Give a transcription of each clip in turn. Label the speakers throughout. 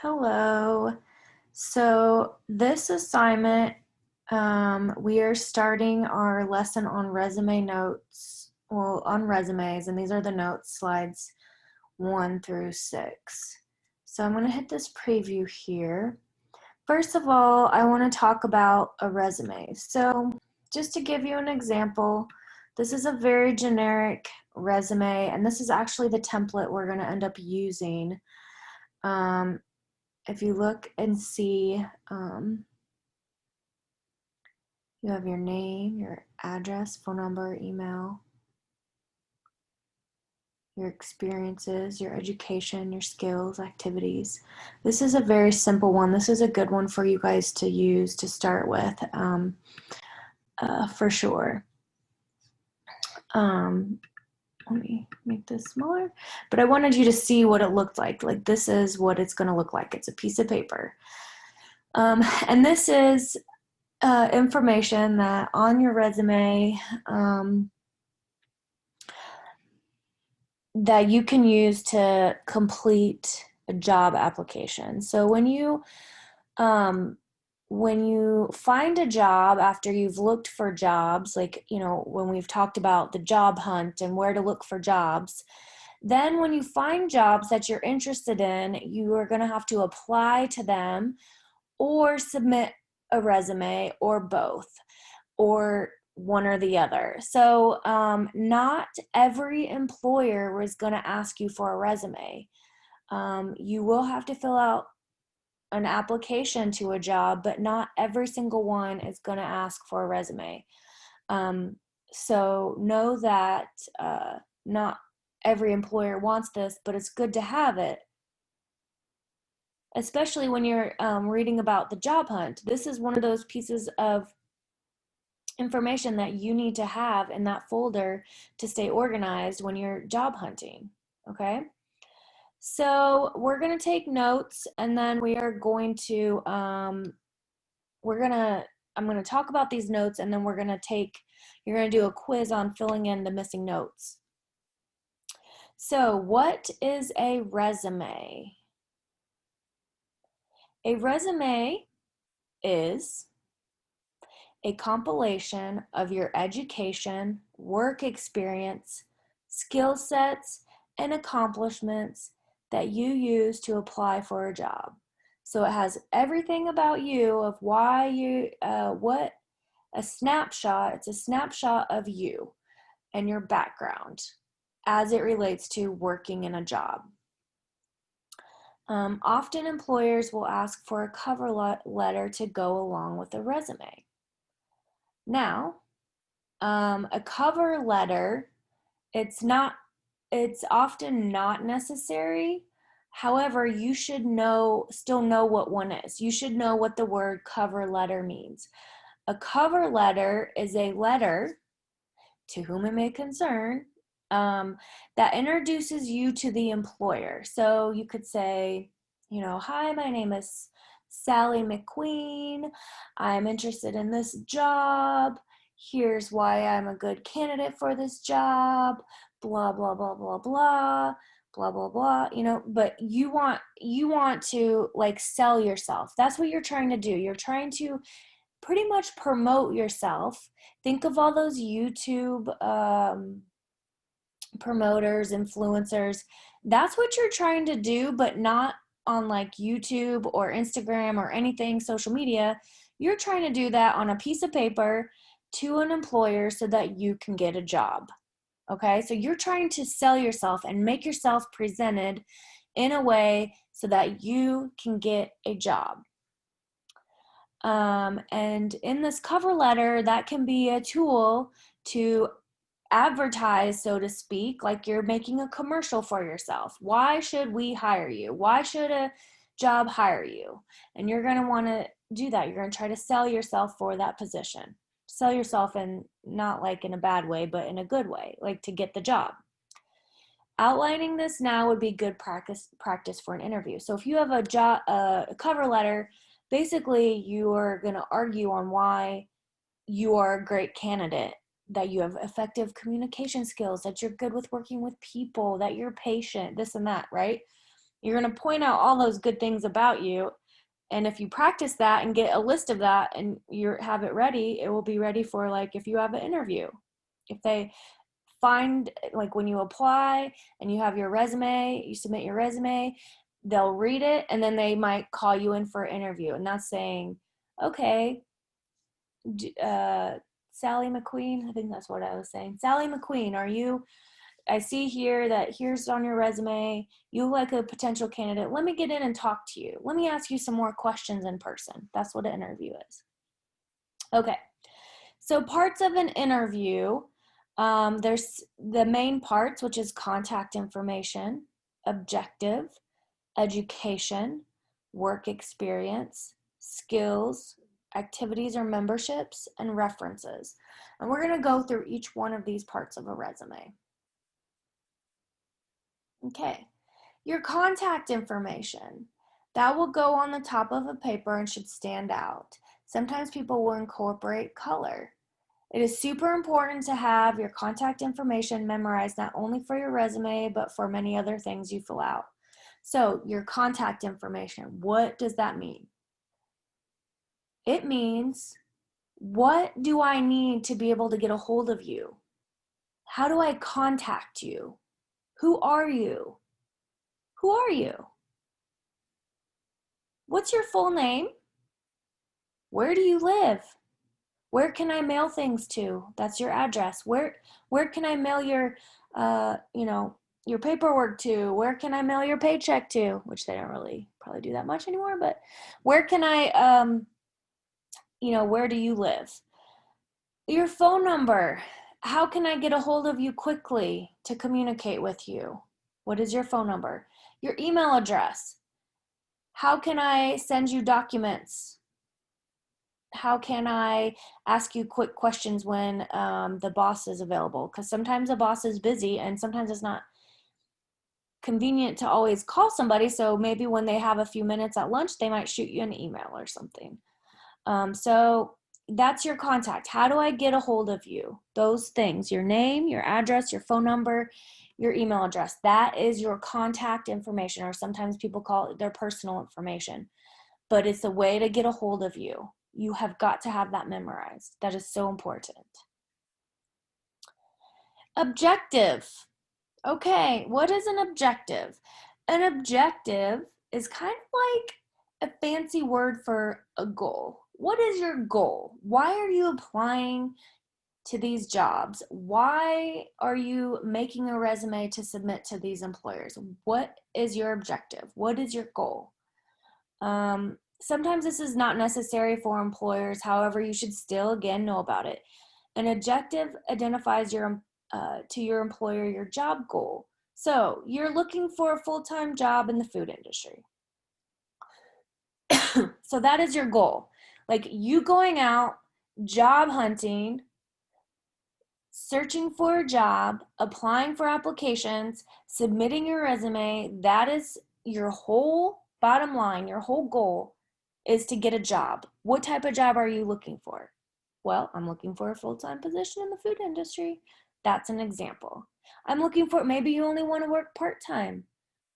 Speaker 1: Hello. So this assignment, we are starting our lesson on resume notes, well, on resumes, and these are the notes, slides 1 through 6. So I'm going to hit this preview here. First of all, I want to talk about a resume. So just to give you an example, this is a very generic resume, and this is actually the template we're going to end up using. If you look and see, you have your name, your address, phone number, email, your experiences, your education, your skills, activities. This is a very simple one. This is a good one for you guys to use to start with, for sure. Let me make this smaller, but I wanted you to see what it looked like. Like, this is what it's going to look like. It's a piece of paper. And this is information that on your resume that you can use to complete a job application. So when you find a job after you've looked for jobs, like, when we've talked about the job hunt and where to look for jobs, then when you find jobs that you're interested in, you are going to have to apply to them or submit a resume, or both, or one or the other. So not every employer is going to ask you for a resume. You will have to fill out an application to a job, but not every single one is going to ask for a resume. So know that not every employer wants this, but it's good to have it, especially when you're reading about the job hunt. This is one of those pieces of information that you need to have in that folder to stay organized when you're job hunting, okay? So we're going to take notes, and then we are going to, I'm going to talk about these notes, and then you're going to do a quiz on filling in the missing notes. So what is a resume? A resume is a compilation of your education, work experience, skill sets, and accomplishments that you use to apply for a job. So it has everything about you, of why what a snapshot. It's a snapshot of you and your background as it relates to working in a job. Often employers will ask for a cover letter to go along with a resume. Now, a cover letter, it's often not necessary. However, you should still know what one is. You should know what the word cover letter means. A cover letter is a letter, to whom it may concern, that introduces you to the employer. So you could say, hi, my name is Sally McQueen. I'm interested in this job. Here's why I'm a good candidate for this job. Blah, blah, blah, blah, blah, blah, blah, blah. But you want to, like, sell yourself. That's what you're trying to do. You're trying to pretty much promote yourself. Think of all those YouTube promoters, influencers. That's what you're trying to do, but not on like YouTube or Instagram or anything, social media. You're trying to do that on a piece of paper to an employer so that you can get a job. Okay, so you're trying to sell yourself and make yourself presented in a way so that you can get a job. And in this cover letter, that can be a tool to advertise, so to speak, like you're making a commercial for yourself. Why should we hire you? Why should a job hire you? And you're going to want to do that. You're going to try to sell yourself for that position. Sell yourself, in not like in a bad way, but in a good way, like to get the job. Outlining this now would be good practice for an interview. So if you have a cover letter, basically you are going to argue on why you are a great candidate, that you have effective communication skills, that you're good with working with people, that you're patient, this and that, right? You're going to point out all those good things about you. And if you practice that and get a list of that and you have it ready, it will be ready for like if you have an interview. If they find, like when you apply and you have your resume, you submit your resume, they'll read it and then they might call you in for an interview. And that's saying, okay, Sally McQueen, I think that's what I was saying. Sally McQueen, I see here that here's on your resume, you look like a potential candidate. Let me get in and talk to you. Let me ask you some more questions in person. That's what an interview is. Okay, so parts of an interview, there's the main parts, which is contact information, objective, education, work experience, skills, activities or memberships, and references. And we're going to go through each one of these parts of a resume. Okay, your contact information. That will go on the top of a paper and should stand out. Sometimes people will incorporate color. It is super important to have your contact information memorized not only for your resume, but for many other things you fill out. So your contact information, what does that mean? It means, what do I need to be able to get a hold of you? How do I contact you? Who are you? Who are you? What's your full name? Where do you live? Where can I mail things to? That's your address. Where can I mail your, your paperwork to? Where can I mail your paycheck to? Which they don't really probably do that much anymore, but where can I, where do you live? Your phone number. How can I get a hold of you quickly to communicate with you? What is your phone number? Your email address. How can I send you documents? How can I ask you quick questions when the boss is available? Because sometimes the boss is busy and sometimes it's not convenient to always call somebody. So maybe when they have a few minutes at lunch, they might shoot you an email or something. So that's your contact. How do I get a hold of you? Those things, your name, your address, your phone number, your email address. That is your contact information, or sometimes people call it their personal information. But it's a way to get a hold of you. You have got to have that memorized. That is so important. Objective. Okay, what is an objective? An objective is kind of like a fancy word for a goal. What is your goal? Why are you applying to these jobs? Why are you making a resume to submit to these employers? What is your objective? What is your goal? Sometimes this is not necessary for employers. However, you should still, again, know about it. An objective identifies to your employer your job goal. So you're looking for a full-time job in the food industry. So that is your goal. Like you going out, job hunting, searching for a job, applying for applications, submitting your resume. That is your whole bottom line, your whole goal is to get a job. What type of job are you looking for? Well, I'm looking for a full-time position in the food industry. That's an example. I'm looking for, maybe you only want to work part-time.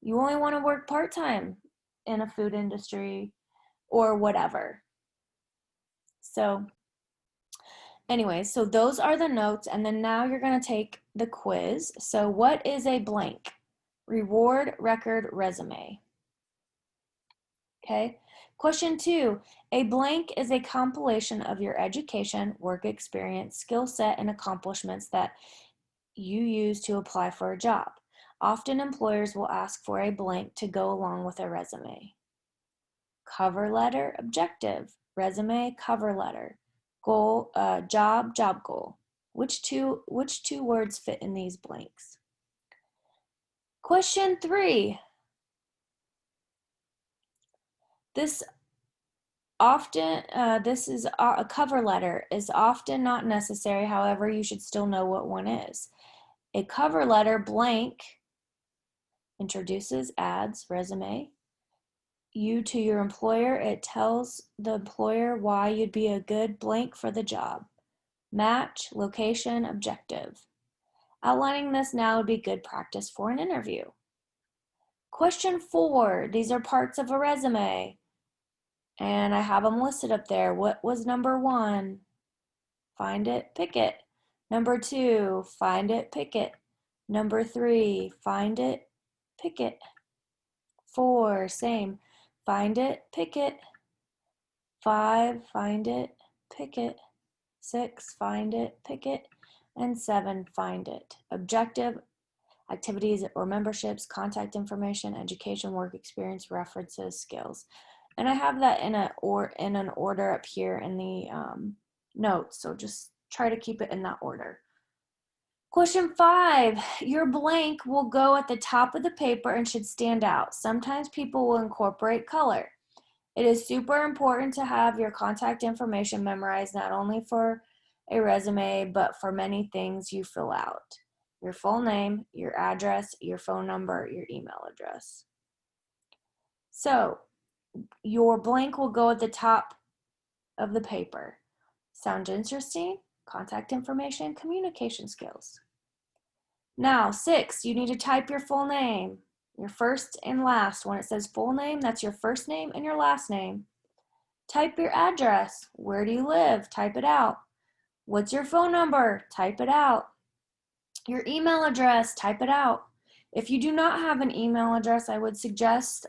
Speaker 1: You only want to work part-time in a food industry or whatever. So anyway, so those are the notes, and then now you're going to take the quiz. So what is a blank? Reward, record, resume. Okay. Question 2, a blank is a compilation of your education, work experience, skill set, and accomplishments that you use to apply for a job. Often employers will ask for a blank to go along with a resume. Cover letter, objective, resume, cover letter, goal, job, job goal. Which two words fit in these blanks? Question 3. This is a cover letter is often not necessary. However, you should still know what one is. A cover letter blank introduces, adds, resume. You to your employer, it tells the employer why you'd be a good blank for the job. Match, location, objective. Outlining this now would be good practice for an interview. Question 4, these are parts of a resume. And I have them listed up there. What was number 1? Find it, pick it. Number 2, find it, pick it. Number 3, find it, pick it. 4, same. Find it, pick it. 5, find it, pick it. 6, find it, pick it. And 7, find it. Objective, activities or memberships, contact information, education, work experience, references, skills. And I have that in an order up here in the notes, so just try to keep it in that order. Question 5, your blank will go at the top of the paper and should stand out. Sometimes people will incorporate color. It is super important to have your contact information memorized not only for a resume, but for many things you fill out. Your full name, your address, your phone number, your email address. So your blank will go at the top of the paper. Sound interesting? Contact information, communication skills. Now, 6, you need to type your full name, your first and last. When it says full name, that's your first name and your last name. Type your address. Where do you live? Type it out. What's your phone number? Type it out. Your email address, type it out. If you do not have an email address, I would suggest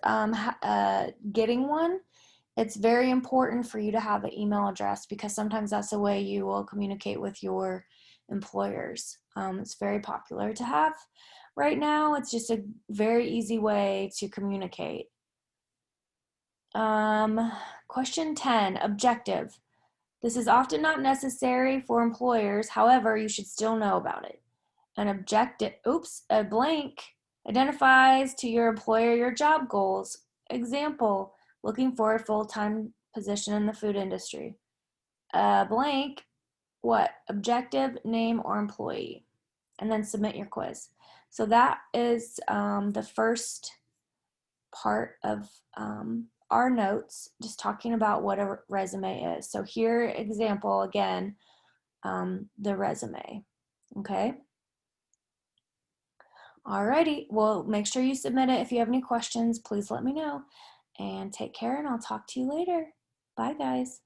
Speaker 1: getting one. It's very important for you to have an email address because sometimes that's the way you will communicate with your employers. It's very popular to have right now. It's just a very easy way to communicate. Question 10, objective. This is often not necessary for employers. However, you should still know about it. A blank identifies to your employer your job goals. Example, looking for a full-time position in the food industry. Blank, what? Objective, name, or employee. And then submit your quiz. So that is the first part of our notes, just talking about what a resume is. So here, example again, the resume, okay? Alrighty, well, make sure you submit it. If you have any questions, please let me know. And take care, and I'll talk to you later. Bye, guys.